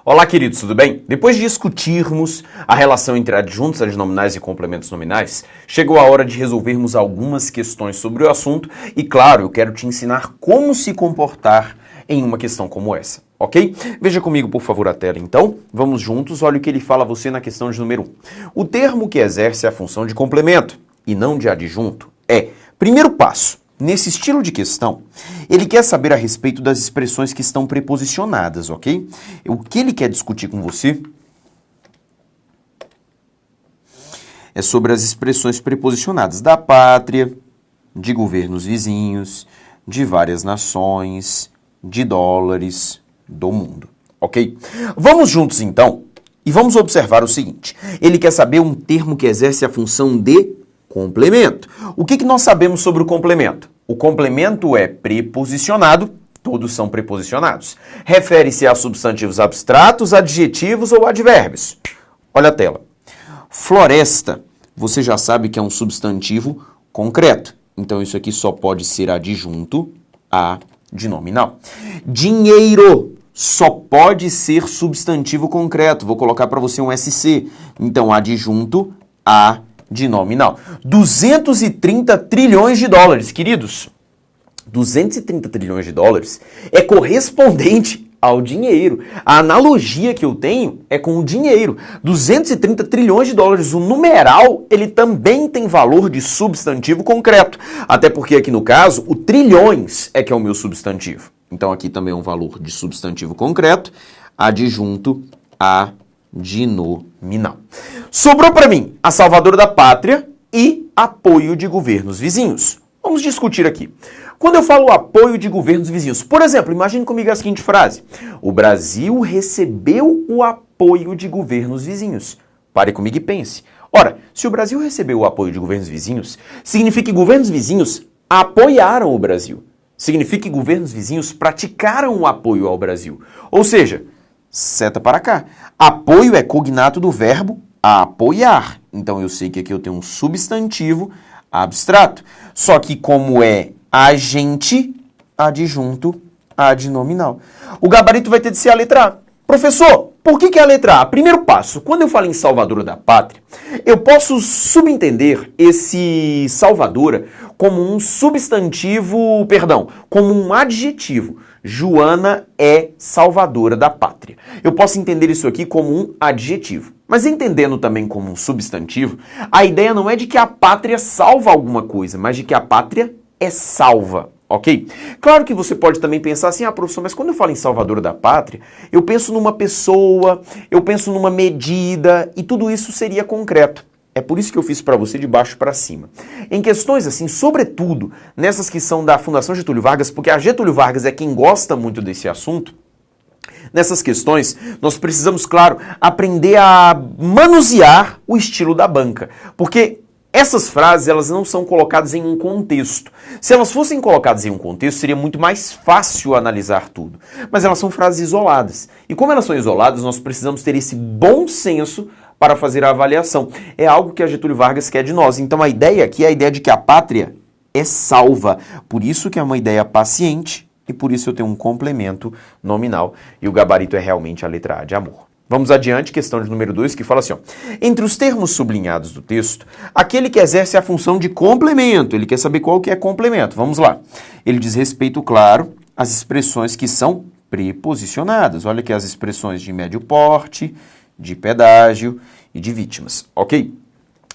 Olá, queridos, tudo bem? Depois de discutirmos a relação entre adjuntos adnominais e complementos nominais, chegou a hora de resolvermos algumas questões sobre o assunto e, claro, eu quero te ensinar como se comportar em uma questão como essa, ok? Veja comigo, por favor, a tela, então. Vamos juntos, olha o que ele fala a você na questão de número 1. O termo que exerce a função de complemento e não de adjunto é, primeiro passo, nesse estilo de questão, ele quer saber a respeito das expressões que estão preposicionadas, ok? O que ele quer discutir com você é sobre as expressões preposicionadas da pátria, de governos vizinhos, de várias nações, de dólares, do mundo, ok? Vamos juntos, então, e vamos observar o seguinte. Ele quer saber um termo que exerce a função de complemento. O que nós sabemos sobre o complemento? O complemento é preposicionado, todos são preposicionados. Refere-se a substantivos abstratos, adjetivos ou advérbios. Olha a tela. Floresta, você já sabe que é um substantivo concreto. Então isso aqui só pode ser adjunto a de nominal. Dinheiro só pode ser substantivo concreto. Vou colocar para você um SC. Então adjunto a de nominal. 230 trilhões de dólares, queridos. 230 trilhões de dólares é correspondente ao dinheiro. A analogia que eu tenho é com o dinheiro. 230 trilhões de dólares, o numeral, ele também tem valor de substantivo concreto. Até porque aqui no caso, o trilhões é que é o meu substantivo. Então aqui também é um valor de substantivo concreto, adjunto a de nominal. Sobrou para mim a salvadora da pátria e apoio de governos vizinhos. Vamos discutir aqui. Quando eu falo apoio de governos vizinhos, por exemplo, imagine comigo a seguinte frase. O Brasil recebeu o apoio de governos vizinhos. Pare comigo e pense. Ora, se o Brasil recebeu o apoio de governos vizinhos, significa que governos vizinhos apoiaram o Brasil. Significa que governos vizinhos praticaram o apoio ao Brasil. Ou seja, seta para cá. Apoio é cognato do verbo apoiar. Então eu sei que aqui eu tenho um substantivo abstrato. Só que como é agente, adjunto adnominal. O gabarito vai ter de ser a letra A. Professor, por que é a letra A? Primeiro passo, quando eu falo em salvadora da pátria, eu posso subentender esse salvadora como um substantivo, como um adjetivo. Joana é salvadora da pátria. Eu posso entender isso aqui como um adjetivo. Mas entendendo também como um substantivo, a ideia não é de que a pátria salva alguma coisa, mas de que a pátria é salva, ok? Claro que você pode também pensar assim, professor, mas quando eu falo em salvadora da pátria, eu penso numa pessoa, eu penso numa medida, e tudo isso seria concreto. É por isso que eu fiz para você de baixo para cima. Em questões assim, sobretudo nessas que são da Fundação Getúlio Vargas, porque a Getúlio Vargas é quem gosta muito desse assunto, nessas questões, nós precisamos, claro, aprender a manusear o estilo da banca. Porque essas frases, elas não são colocadas em um contexto. Se elas fossem colocadas em um contexto, seria muito mais fácil analisar tudo. Mas elas são frases isoladas. E como elas são isoladas, nós precisamos ter esse bom senso para fazer a avaliação. É algo que a Getúlio Vargas quer de nós. Então a ideia aqui é a ideia de que a pátria é salva. Por isso que é uma ideia paciente e por isso eu tenho um complemento nominal. E o gabarito é realmente a letra A de amor. Vamos adiante, questão de número 2, que fala assim, ó. Entre os termos sublinhados do texto, aquele que exerce a função de complemento, ele quer saber qual que é complemento. Vamos lá. Ele diz respeito, claro, às expressões que são preposicionadas. Olha aqui as expressões de médio porte, de pedágio e de vítimas, ok?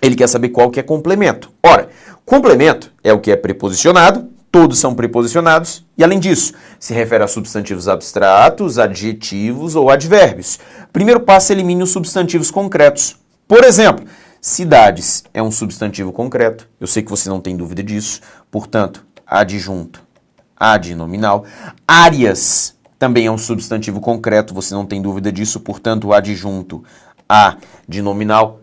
Ele quer saber qual que é complemento. Ora, complemento é o que é preposicionado, todos são preposicionados, e além disso, se refere a substantivos abstratos, adjetivos ou advérbios. Primeiro passo, elimine os substantivos concretos. Por exemplo, cidades é um substantivo concreto, eu sei que você não tem dúvida disso, portanto, adjunto, adnominal. Áreas também é um substantivo concreto, você não tem dúvida disso, portanto, adjunto, adnominal.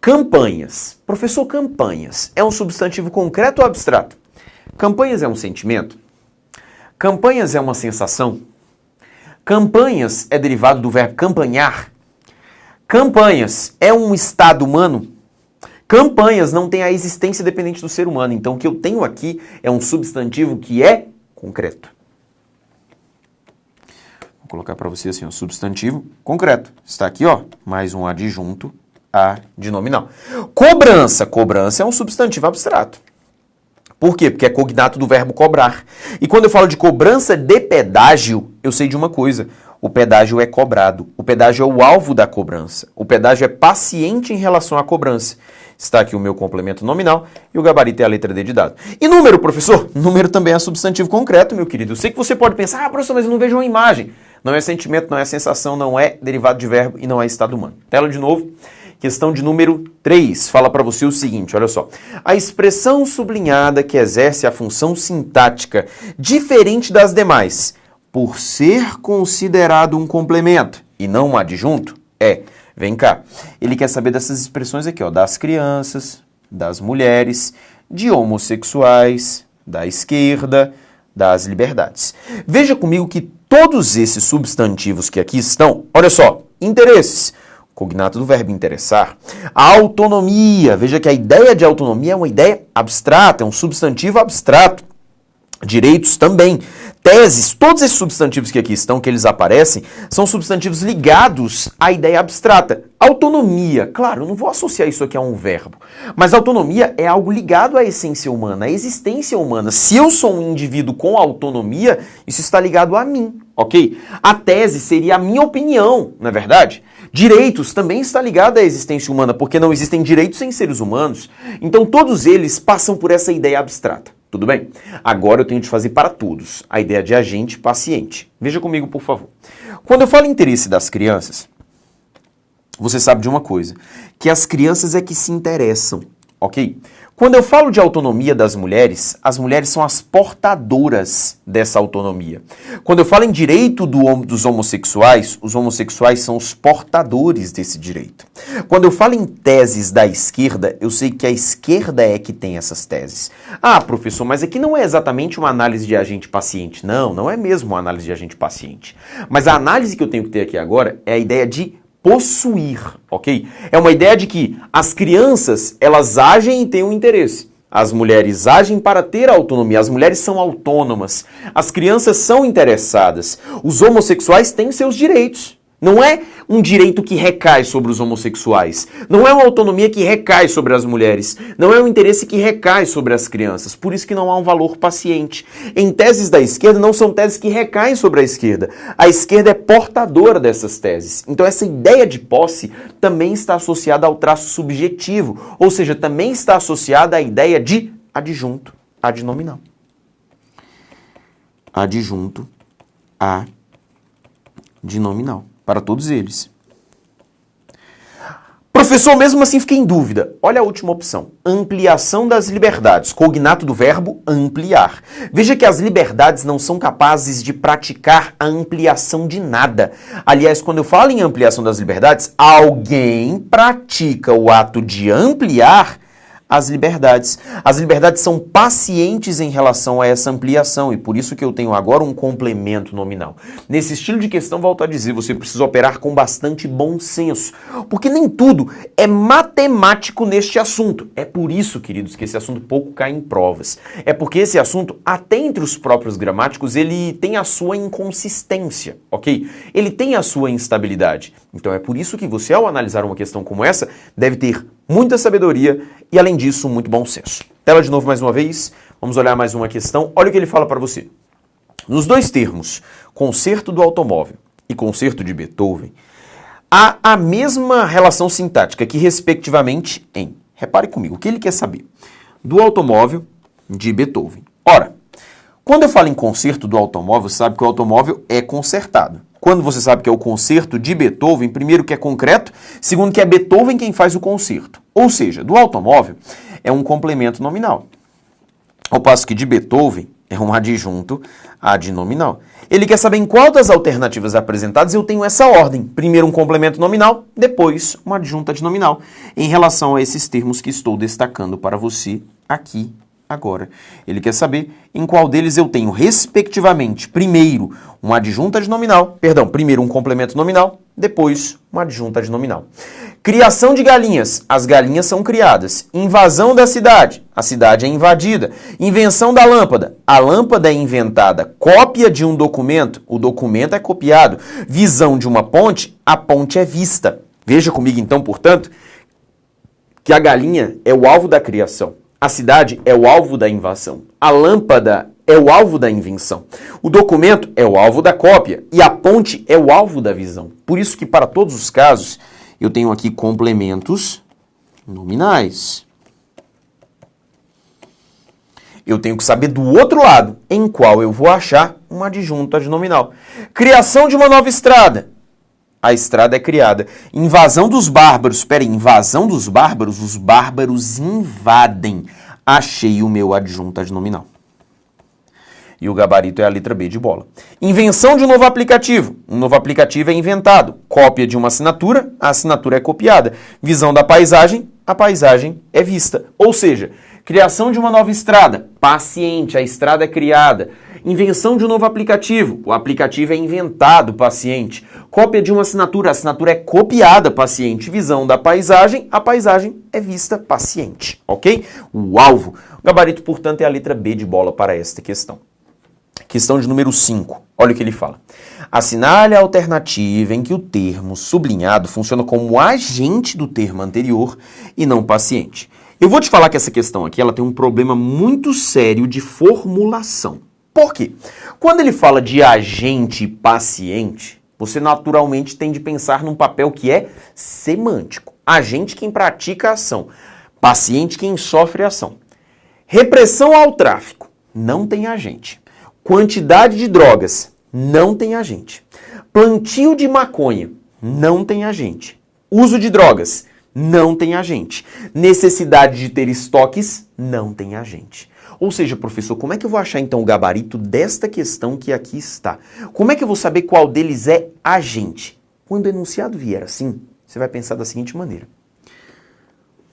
Campanhas. Professor, campanhas é um substantivo concreto ou abstrato? Campanhas é um sentimento? Campanhas é uma sensação? Campanhas é derivado do verbo campanhar? Campanhas é um estado humano? Campanhas não tem a existência dependente do ser humano. Então, o que eu tenho aqui é um substantivo que é concreto. colocar para você assim, ó, substantivo concreto. Está aqui, ó, mais um adjunto adnominal. Cobrança. Cobrança é um substantivo abstrato. Por quê? Porque é cognato do verbo cobrar. E quando eu falo de cobrança de pedágio, eu sei de uma coisa. O pedágio é cobrado. O pedágio é o alvo da cobrança. O pedágio é paciente em relação à cobrança. Está aqui o meu complemento nominal e o gabarito é a letra D de dado. E número, professor? Número também é substantivo concreto, meu querido. Eu sei que você pode pensar, professor, mas eu não vejo uma imagem. Não é sentimento, não é sensação, não é derivado de verbo e não é estado humano. Tela de novo. Questão de número 3 fala para você o seguinte, olha só. A expressão sublinhada que exerce a função sintática diferente das demais, por ser considerado um complemento e não um adjunto, vem cá, ele quer saber dessas expressões aqui, ó, das crianças, das mulheres, de homossexuais, da esquerda, das liberdades. Veja comigo que todos esses substantivos que aqui estão, olha só, interesses, cognato do verbo interessar. A autonomia, veja que a ideia de autonomia é uma ideia abstrata, é um substantivo abstrato. Direitos também. Teses, todos esses substantivos que aqui estão, que eles aparecem, são substantivos ligados à ideia abstrata. Autonomia, claro, eu não vou associar isso aqui a um verbo, mas autonomia é algo ligado à essência humana, à existência humana. Se eu sou um indivíduo com autonomia, isso está ligado a mim, ok? A tese seria a minha opinião, não é verdade? Direitos também está ligado à existência humana, porque não existem direitos sem seres humanos. Então todos eles passam por essa ideia abstrata. Tudo bem? Agora eu tenho de fazer para todos a ideia de agente paciente. Veja comigo, por favor. Quando eu falo interesse das crianças, você sabe de uma coisa, que as crianças é que se interessam, ok? Quando eu falo de autonomia das mulheres, as mulheres são as portadoras dessa autonomia. Quando eu falo em direito dos homossexuais, os homossexuais são os portadores desse direito. Quando eu falo em teses da esquerda, eu sei que a esquerda é que tem essas teses. Ah, professor, mas aqui não é exatamente uma análise de agente paciente. Não, não é mesmo uma análise de agente paciente. Mas a análise que eu tenho que ter aqui agora é a ideia de possuir, ok? É uma ideia de que as crianças, elas agem e têm um interesse. As mulheres agem para ter autonomia, as mulheres são autônomas, as crianças são interessadas, os homossexuais têm seus direitos. Não é um direito que recai sobre os homossexuais, não é uma autonomia que recai sobre as mulheres, não é um interesse que recai sobre as crianças, por isso que não há um valor paciente. Em teses da esquerda, não são teses que recaem sobre a esquerda é portadora dessas teses. Então essa ideia de posse também está associada ao traço subjetivo, ou seja, também está associada à ideia de adjunto adnominal. Adjunto adnominal. Para todos eles. Professor, mesmo assim fiquei em dúvida. Olha a última opção. Ampliação das liberdades. Cognato do verbo ampliar. Veja que as liberdades não são capazes de praticar a ampliação de nada. Aliás, quando eu falo em ampliação das liberdades, alguém pratica o ato de ampliar as liberdades. As liberdades são pacientes em relação a essa ampliação e por isso que eu tenho agora um complemento nominal. Nesse estilo de questão, volto a dizer, você precisa operar com bastante bom senso, porque nem tudo é matemático neste assunto. É por isso, queridos, que esse assunto pouco cai em provas. É porque esse assunto, até entre os próprios gramáticos, ele tem a sua inconsistência, ok? Ele tem a sua instabilidade. Então é por isso que você, ao analisar uma questão como essa, deve ter muita sabedoria e, além disso, muito bom senso. Tela de novo mais uma vez. Vamos olhar mais uma questão. Olha o que ele fala para você. Nos dois termos, concerto do automóvel e concerto de Beethoven, há a mesma relação sintática que, respectivamente, em... Repare comigo, o que ele quer saber? Do automóvel de Beethoven. Ora, quando eu falo em concerto do automóvel, você sabe que o automóvel é concertado. Quando você sabe que é o concerto de Beethoven, primeiro que é concreto, segundo que é Beethoven quem faz o concerto. Ou seja, do automóvel é um complemento nominal. Ao passo que de Beethoven é um adjunto adnominal. Ele quer saber em qual das alternativas apresentadas eu tenho essa ordem. Primeiro um complemento nominal, depois um adjunto adnominal. Em relação a esses termos que estou destacando para você aqui agora. Ele quer saber em qual deles eu tenho, respectivamente, primeiro uma adjunta adnominal, primeiro um complemento nominal, depois uma adjunta adnominal. Criação de galinhas, as galinhas são criadas. Invasão da cidade, a cidade é invadida. Invenção da lâmpada, a lâmpada é inventada. Cópia de um documento, o documento é copiado. Visão de uma ponte, a ponte é vista. Veja comigo então, portanto, que a galinha é o alvo da criação. A cidade é o alvo da invasão. A lâmpada é o alvo da invenção. O documento é o alvo da cópia. E a ponte é o alvo da visão. Por isso que, para todos os casos, eu tenho aqui complementos nominais. Eu tenho que saber do outro lado em qual eu vou achar uma adjunta adnominal. Criação de uma nova estrada. A estrada é criada. Invasão dos bárbaros. Invasão dos bárbaros? Os bárbaros invadem. Achei o meu adjunta adnominal. E o gabarito é a letra B de bola. Invenção de um novo aplicativo. Um novo aplicativo é inventado. Cópia de uma assinatura, a assinatura é copiada. Visão da paisagem, a paisagem é vista. Ou seja, criação de uma nova estrada. Paciente, a estrada é criada. Invenção de um novo aplicativo. O aplicativo é inventado, paciente. Cópia de uma assinatura. A assinatura é copiada, paciente. Visão da paisagem. A paisagem é vista, paciente. Ok? O alvo. O gabarito, portanto, é a letra B de bola para esta questão. Questão de número 5. Olha o que ele fala. Assinale a alternativa em que o termo sublinhado funciona como agente do termo anterior e não paciente. Eu vou te falar que essa questão aqui ela tem um problema muito sério de formulação. Por quê? Quando ele fala de agente e paciente, você naturalmente tem de pensar num papel que é semântico. Agente quem pratica a ação, paciente quem sofre a ação. Repressão ao tráfico, não tem agente. Quantidade de drogas, não tem agente. Plantio de maconha, não tem agente. Uso de drogas, não tem agente. Necessidade de ter estoques, não tem agente. Ou seja, professor, como é que eu vou achar então o gabarito desta questão que aqui está? Como é que eu vou saber qual deles é agente? Quando o enunciado vier assim, você vai pensar da seguinte maneira.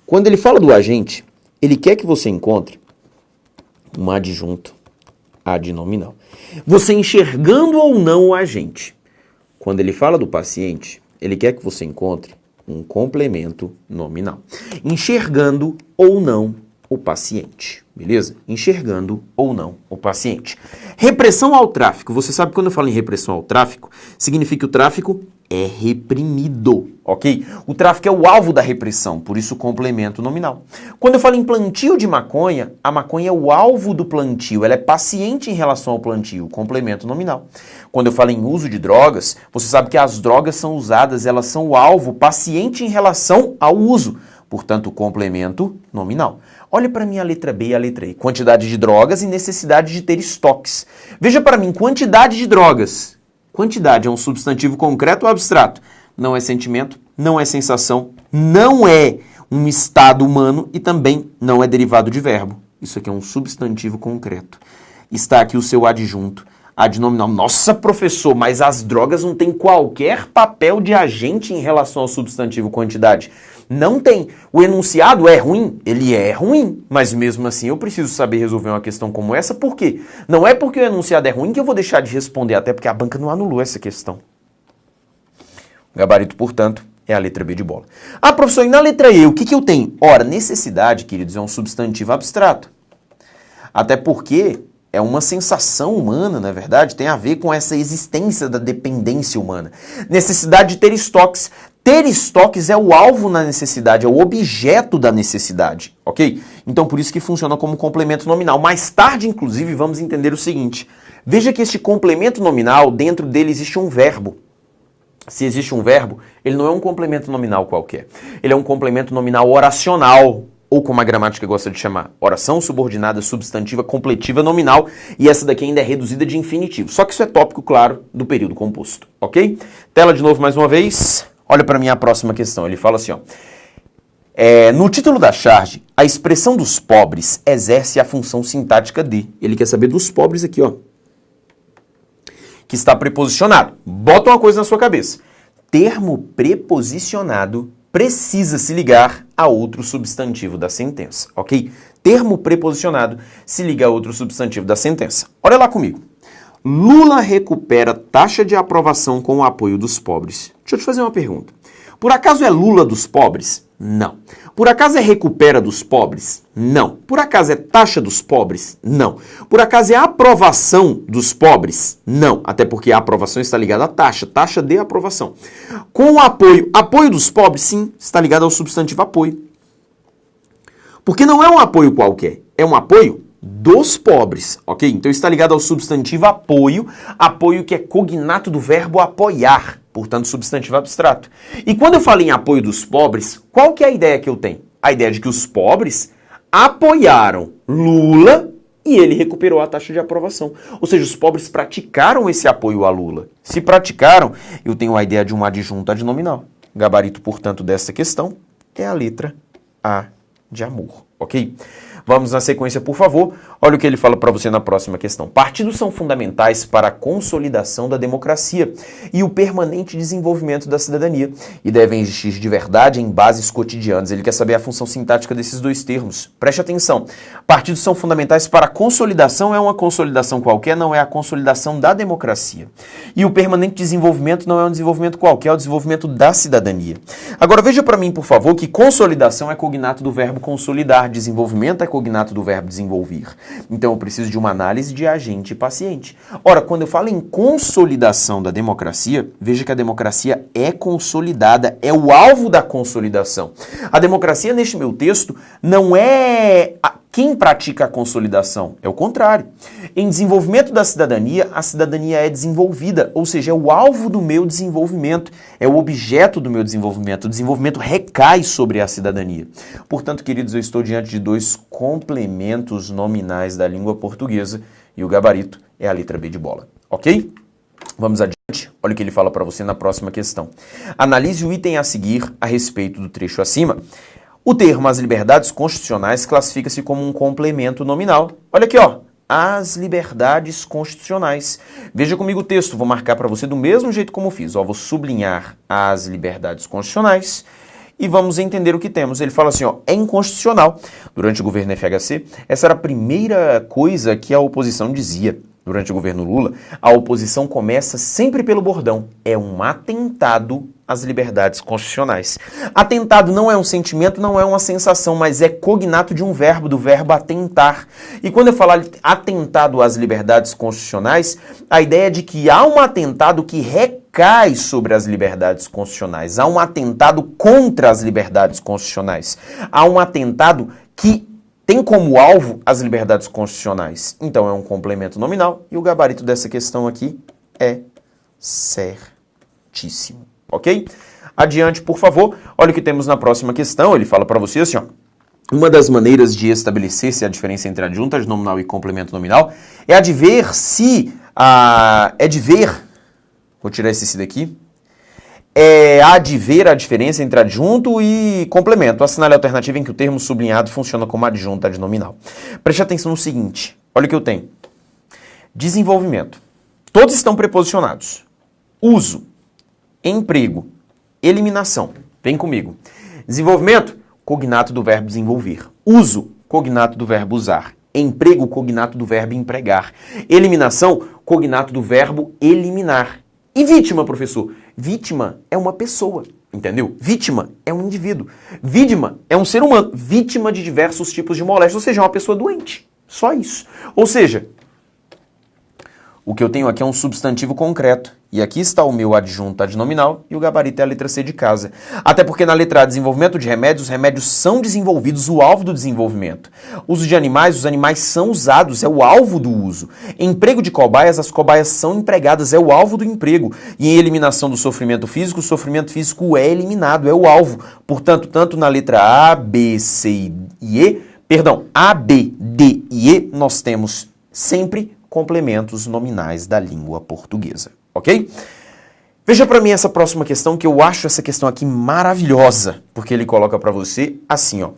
Quando ele fala do agente, ele quer que você encontre um adjunto adnominal. Você enxergando ou não o agente. Quando ele fala do paciente, ele quer que você encontre um complemento nominal. Enxergando ou não o paciente. Beleza? Enxergando ou não o paciente. Repressão ao tráfico. Você sabe que quando eu falo em repressão ao tráfico, significa que o tráfico é reprimido, ok? O tráfico é o alvo da repressão, por isso o complemento nominal. Quando eu falo em plantio de maconha, a maconha é o alvo do plantio, ela é paciente em relação ao plantio, complemento nominal. Quando eu falo em uso de drogas, você sabe que as drogas são usadas, elas são o alvo, paciente em relação ao uso, portanto, complemento nominal. Olha para mim a letra B e a letra E. Quantidade de drogas e necessidade de ter estoques. Veja para mim, quantidade de drogas. Quantidade é um substantivo concreto ou abstrato? Não é sentimento, não é sensação, não é um estado humano e também não é derivado de verbo. Isso aqui é um substantivo concreto. Está aqui o seu adjunto, adnominal. Nossa, professor, mas as drogas não têm qualquer papel de agente em relação ao substantivo quantidade. Não tem. O enunciado é ruim? Ele é ruim, mas mesmo assim eu preciso saber resolver uma questão como essa. Por quê? Não é porque o enunciado é ruim que eu vou deixar de responder, até porque a banca não anulou essa questão. O gabarito, portanto, é a letra B de bola. Ah, professor, e na letra E, o que eu tenho? Ora, necessidade, queridos, é um substantivo abstrato. Até porque é uma sensação humana, na verdade, tem a ver com essa existência da dependência humana. Necessidade de ter estoques. Ter estoques é o alvo na necessidade, é o objeto da necessidade, ok? Então, por isso que funciona como complemento nominal. Mais tarde, inclusive, vamos entender o seguinte. Veja que este complemento nominal, dentro dele existe um verbo. Se existe um verbo, ele não é um complemento nominal qualquer. Ele é um complemento nominal oracional, ou como a gramática gosta de chamar, oração subordinada substantiva completiva nominal, e essa daqui ainda é reduzida de infinitivo. Só que isso é tópico, claro, do período composto, ok? Tela de novo mais uma vez. Olha para mim a próxima questão. Ele fala assim, ó. No título da charge, a expressão dos pobres exerce a função sintática de. Ele quer saber dos pobres aqui, ó. Que está preposicionado. Bota uma coisa na sua cabeça. Termo preposicionado precisa se ligar a outro substantivo da sentença, ok? termo preposicionado se liga a outro substantivo da sentença. Olha lá comigo. Lula recupera taxa de aprovação com o apoio dos pobres. Deixa eu te fazer uma pergunta. Por acaso é Lula dos pobres? Não. Por acaso é recupera dos pobres? Não. Por acaso é taxa dos pobres? Não. Por acaso é aprovação dos pobres? Não. Até porque a aprovação está ligada à taxa, taxa de aprovação. Com o apoio dos pobres, sim, está ligado ao substantivo apoio. Porque não é um apoio qualquer, é um apoio dos pobres, ok? Então está ligado ao substantivo apoio, apoio que é cognato do verbo apoiar, portanto substantivo abstrato. E quando eu falo em apoio dos pobres, qual que é a ideia que eu tenho? A ideia de que os pobres apoiaram Lula e ele recuperou a taxa de aprovação. Ou seja, os pobres praticaram esse apoio a Lula. Se praticaram, eu tenho a ideia de uma adjunta adnominal. Gabarito, portanto, dessa questão é a letra A de amor, ok? Vamos na sequência, por favor. Olha o que ele fala para você na próxima questão. Partidos são fundamentais para a consolidação da democracia e o permanente desenvolvimento da cidadania e devem existir de verdade em bases cotidianas. Ele quer saber a função sintática desses dois termos. Preste atenção. Partidos são fundamentais para a consolidação, é uma consolidação qualquer, não é a consolidação da democracia. E o permanente desenvolvimento não é um desenvolvimento qualquer, é o desenvolvimento da cidadania. Agora veja para mim, por favor, que consolidação é cognato do verbo consolidar, desenvolvimento é cognato do verbo desenvolver. Então eu preciso de uma análise de agente e paciente. Ora, quando eu falo em consolidação da democracia, veja que a democracia é consolidada, é o alvo da consolidação. A democracia, neste meu texto, não é quem pratica a consolidação, é o contrário. Em desenvolvimento da cidadania, a cidadania é desenvolvida, ou seja, é o alvo do meu desenvolvimento, é o objeto do meu desenvolvimento. O desenvolvimento recai sobre a cidadania. Portanto, queridos, eu estou diante de dois complementos nominais da língua portuguesa e o gabarito é a letra B de bola, ok? Vamos adiante. Olha o que ele fala para você na próxima questão. Analise o item a seguir a respeito do trecho acima. O termo as liberdades constitucionais classifica-se como um complemento nominal. Olha aqui, ó. As liberdades constitucionais. Veja comigo o texto. Vou marcar para você do mesmo jeito como fiz. Ó, vou sublinhar as liberdades constitucionais e vamos entender o que temos. Ele fala assim, ó, é inconstitucional. Durante o governo FHC, essa era a primeira coisa que a oposição dizia. Durante o governo Lula, a oposição começa sempre pelo bordão. É um atentado às liberdades constitucionais. Atentado não é um sentimento, não é uma sensação, mas é cognato de um verbo, do verbo atentar. E quando eu falar atentado às liberdades constitucionais, a ideia é de que há um atentado que recai sobre as liberdades constitucionais. Há um atentado contra as liberdades constitucionais. Há um atentado que tem como alvo as liberdades constitucionais. Então é um complemento nominal e o gabarito dessa questão aqui é certíssimo, ok? Adiante, por favor. Olha o que temos na próxima questão. Ele fala para você assim, ó. Uma das maneiras de estabelecer-se a diferença entre adjunta nominal e complemento nominal é a de ver se... Vou tirar esse daqui. Há de ver a diferença entre adjunto e complemento. Assinale a alternativa em que o termo sublinhado funciona como adjunto adnominal. Preste atenção no seguinte. Olha o que eu tenho. Desenvolvimento. Todos estão preposicionados. Uso. Emprego. Eliminação. Vem comigo. Desenvolvimento. Cognato do verbo desenvolver. Uso. Cognato do verbo usar. Emprego. Cognato do verbo empregar. Eliminação. Cognato do verbo eliminar. E vítima, professor? Vítima é uma pessoa, entendeu? Vítima é um indivíduo. Vítima é um ser humano, vítima de diversos tipos de moléstia, ou seja, é uma pessoa doente. Só isso. Ou seja, o que eu tenho aqui é um substantivo concreto. E aqui está o meu adjunto adnominal e o gabarito é a letra C de casa. Até porque na letra A, desenvolvimento de remédios, os remédios são desenvolvidos, o alvo do desenvolvimento. Uso de animais, os animais são usados, é o alvo do uso. Emprego de cobaias, as cobaias são empregadas, é o alvo do emprego. E em eliminação do sofrimento físico, o sofrimento físico é eliminado, é o alvo. Portanto, tanto na letra A, B, C e E, A, B, D e E, nós temos sempre complementos nominais da língua portuguesa. Ok? Veja para mim essa próxima questão, que eu acho essa questão aqui maravilhosa, porque ele coloca para você assim, ó.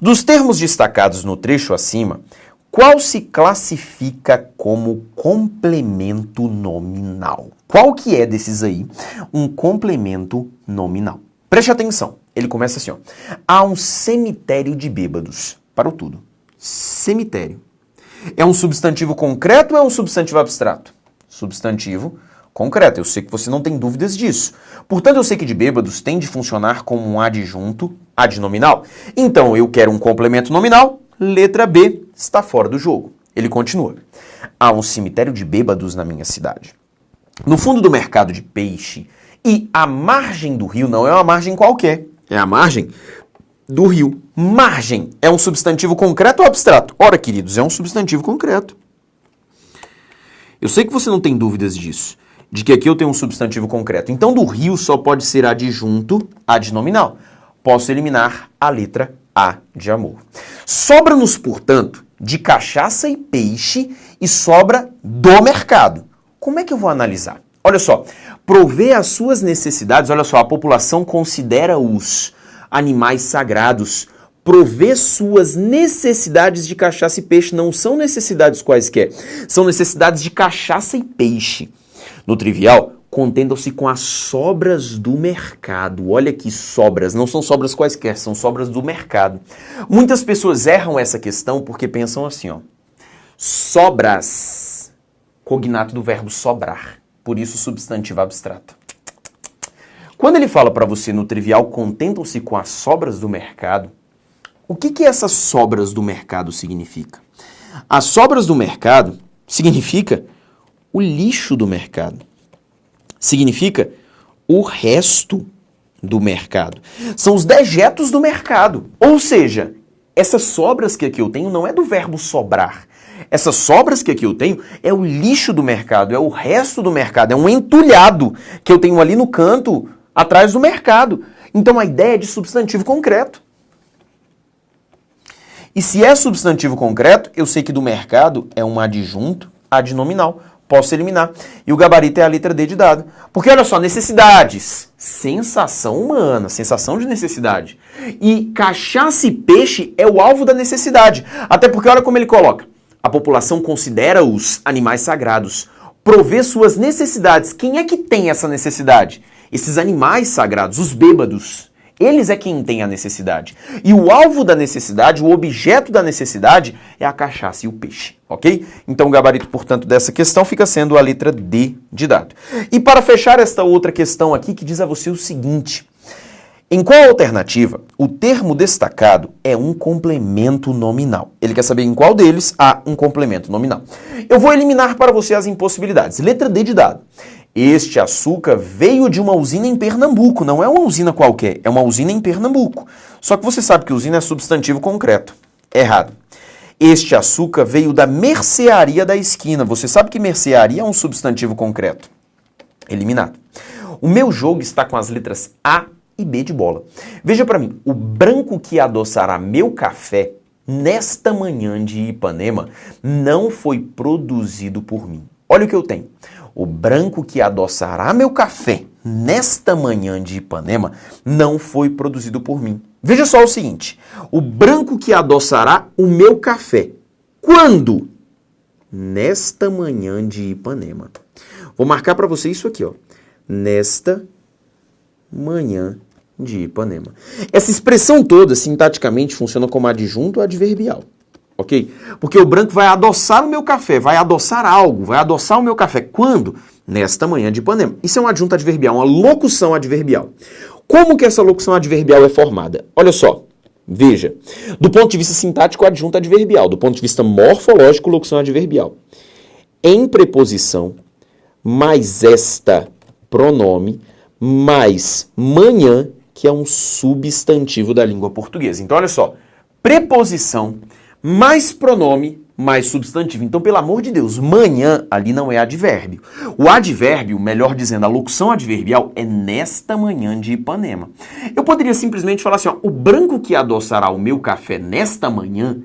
Dos termos destacados no trecho acima, qual se classifica como complemento nominal? Qual que é desses aí um complemento nominal? Preste atenção. Ele começa assim, ó. Há um cemitério de bêbados. Parou tudo. Cemitério. É um substantivo concreto ou é um substantivo abstrato? Substantivo concreto. Eu sei que você não tem dúvidas disso. Portanto, eu sei que de bêbados tem de funcionar como um adjunto adnominal. Então, eu quero um complemento nominal. Letra B está fora do jogo. Ele continua. Há um cemitério de bêbados na minha cidade. No fundo do mercado de peixe e à margem do rio, não é uma margem qualquer, é a margem do rio. Margem é um substantivo concreto ou abstrato? Ora, queridos, é um substantivo concreto. Eu sei que você não tem dúvidas disso, de que aqui eu tenho um substantivo concreto. Então, do rio só pode ser adjunto adnominal. Posso eliminar a letra A de amor. Sobra-nos, portanto, de cachaça e peixe e sobra do mercado. Como é que eu vou analisar? Olha só, prover as suas necessidades, olha só, a população considera os animais sagrados. Prover suas necessidades de cachaça e peixe não são necessidades quaisquer, são necessidades de cachaça e peixe. No trivial, contendam-se com as sobras do mercado. Olha que sobras, não são sobras quaisquer, são sobras do mercado. Muitas pessoas erram essa questão porque pensam assim, ó. Sobras, cognato do verbo sobrar, por isso substantivo abstrato. Quando ele fala para você no trivial, contentam-se com as sobras do mercado, o que essas sobras do mercado significa? As sobras do mercado significa o lixo do mercado. Significa o resto do mercado. São os dejetos do mercado. Ou seja, essas sobras que aqui eu tenho não é do verbo sobrar. Essas sobras que aqui eu tenho é o lixo do mercado, é o resto do mercado, é um entulhado que eu tenho ali no canto, atrás do mercado. Então a ideia é de substantivo concreto. E se é substantivo concreto, eu sei que do mercado é um adjunto adnominal. Posso eliminar. E o gabarito é a letra D de dado. Porque olha só, necessidades. Sensação humana, sensação de necessidade. E cachaça e peixe é o alvo da necessidade. Até porque olha como ele coloca. A população considera os animais sagrados. Prover suas necessidades. Quem é que tem essa necessidade? Esses animais sagrados, os bêbados. Eles é quem tem a necessidade. E o alvo da necessidade, o objeto da necessidade é a cachaça e o peixe, ok? Então o gabarito, portanto, dessa questão fica sendo a letra D de dado. E para fechar esta outra questão aqui, que diz a você o seguinte: em qual alternativa o termo destacado é um complemento nominal? Ele quer saber em qual deles há um complemento nominal. Eu vou eliminar para você as impossibilidades. Letra D de dado. Este açúcar veio de uma usina em Pernambuco, não é uma usina qualquer, é uma usina em Pernambuco. Só que você sabe que usina é substantivo concreto. Errado. Este açúcar veio da mercearia da esquina. Você sabe que mercearia é um substantivo concreto. Eliminado. O meu jogo está com as letras A e B de bola. Veja para mim, o branco que adoçará meu café nesta manhã de Ipanema não foi produzido por mim. Olha o que eu tenho. O branco que adoçará meu café nesta manhã de Ipanema não foi produzido por mim. Veja só o seguinte. O branco que adoçará o meu café. Quando? Nesta manhã de Ipanema. Vou marcar para você isso aqui, ó. Nesta manhã de Ipanema. Essa expressão toda, sintaticamente, funciona como adjunto adverbial. Ok? Porque o branco vai adoçar o meu café, vai adoçar algo, vai adoçar o meu café. Quando? Nesta manhã de Ipanema. Isso é um adjunto adverbial, uma locução adverbial. Como que essa locução adverbial é formada? Olha só, veja. Do ponto de vista sintático, adjunto adverbial. Do ponto de vista morfológico, locução adverbial. Em preposição, mais esta pronome, mais manhã, que é um substantivo da língua portuguesa. Então, olha só. Preposição, mais pronome, mais substantivo. Então, pelo amor de Deus, manhã ali não é advérbio. O advérbio, melhor dizendo, a locução adverbial é nesta manhã de Ipanema. Eu poderia simplesmente falar assim, ó, o branco que adoçará o meu café nesta manhã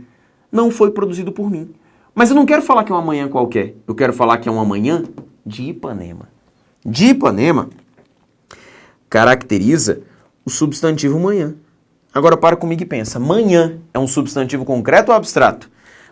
não foi produzido por mim. Mas eu não quero falar que é uma manhã qualquer. Eu quero falar que é uma manhã de Ipanema. De Ipanema caracteriza o substantivo manhã. Agora para comigo e pensa. Manhã é um substantivo concreto ou abstrato?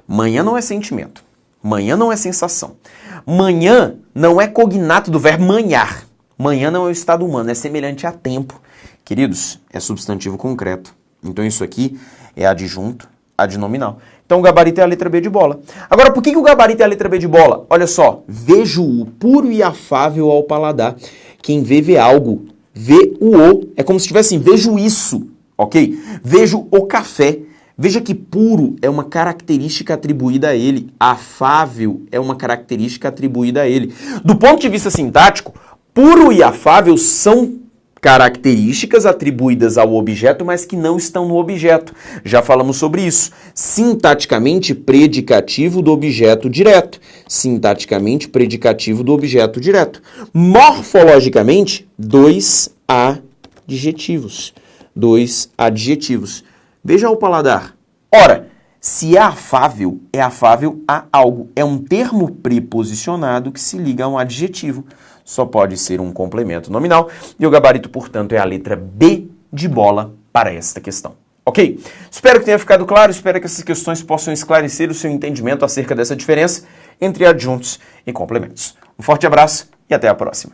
Manhã não é sentimento. Manhã não é sensação. Manhã não é cognato do verbo manhar. Manhã não é o estado humano, é semelhante a tempo. Queridos, é substantivo concreto. Então isso aqui é adjunto adnominal. Então o gabarito é a letra B de bola. Agora, por que o gabarito é a letra B de bola? Olha só, vejo-o, puro e afável ao paladar. Quem vê algo, vê o. É como se tivesse assim, vejo isso, ok? Vejo o café. Veja que puro é uma característica atribuída a ele, afável é uma característica atribuída a ele. Do ponto de vista sintático, puro e afável são características atribuídas ao objeto, mas que não estão no objeto. Já falamos sobre isso. Sintaticamente, predicativo do objeto direto. Sintaticamente, predicativo do objeto direto. Morfologicamente, dois adjetivos. Dois adjetivos. Veja o paladar. Ora, se é afável a algo. É um termo preposicionado que se liga a um adjetivo. Só pode ser um complemento nominal. E o gabarito, portanto, é a letra B de bola para esta questão. Ok? Espero que tenha ficado claro. Espero que essas questões possam esclarecer o seu entendimento acerca dessa diferença entre adjuntos e complementos. Um forte abraço e até a próxima.